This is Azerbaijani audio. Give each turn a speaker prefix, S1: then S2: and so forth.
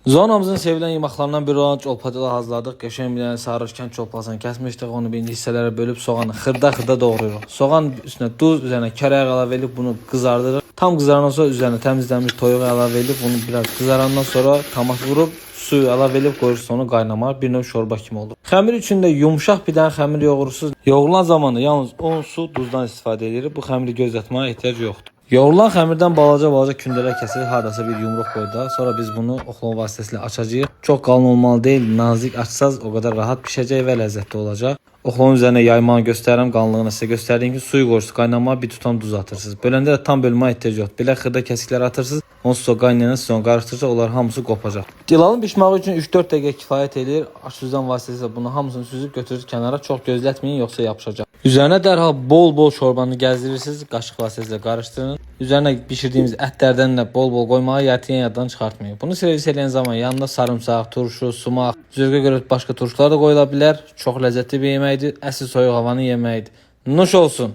S1: Zonamızın sevilen yeməklərindən biri olan çolpadığı hazırladıq. Qəşəng bir dənə sarışkən çolpasını kəsmişdik. Onu bir hissələrə bölüb soğanı xırda doğrayırıq. Soğan üstünə duz, üzərinə kərəyaq əlavə edib bunu qızardırırıq. Tam qızarandan sonra üzərinə təmizlənmiş toyuq əlavə edib bunu biraz qızarandan sonra tomat vurub suyu əlavə edib qoyursunuz, onu qaynamağa. Bir növ şorba kimi olur. Xəmir üçün də yumşaq bir dənə xəmir yoğurursunuz. Yoğurulan zamanı yalnız un, su, duzdan istifadə edirik. Bu xəmiri gözlətməyə ehtiyac yoxdur. Yoğurulan xəmirdən balaca kündələr kəsilir, hardasa bir yumruq boyda. Sonra biz bunu oxlama vasitəsilə açacağıq. Çox qalın olmalı deyil, nazik açsaz o qədər rahat pişəcək və ləzzətli olacaq. Oxlamanın üzərinə yaymanı göstərirəm, qalınlığını sizə göstərdiyim ki, suyu qoyursunuz, qaynamağa bir tutam duz atırsınız. Böləndə də tam bölməyə ehtiyac yoxdur. Belə xırda kəsiklər atırsınız, onsuz sonra qaynayana siz onu qarışdıracaq, onlar hamısı qopacaq. Dilalın bişməyi üçün 3-4 dəqiqə kifayət edir. Aşüzdən vasitəsilə bunu hamısını süzüb götürürsünüz kənara, çox gözlətməyin, yoxsa yapışacaq. Üzərinə dərhal bol şorbanı gəzdirirsiniz, qaşıq vasitəsilə qarışdırın. Üzərinə bişirdiyimiz ətlərdən də bol qoymağı yaddan çıxartmayın. Bunu servis edən zaman yanında sarımsaq, turşu, sumaq, zövqə görə başqa turşular da qoyula bilər. Çox ləzzətli bir yeməkdir. Əsl soyuq havanın yeməyidir. Nuş olsun.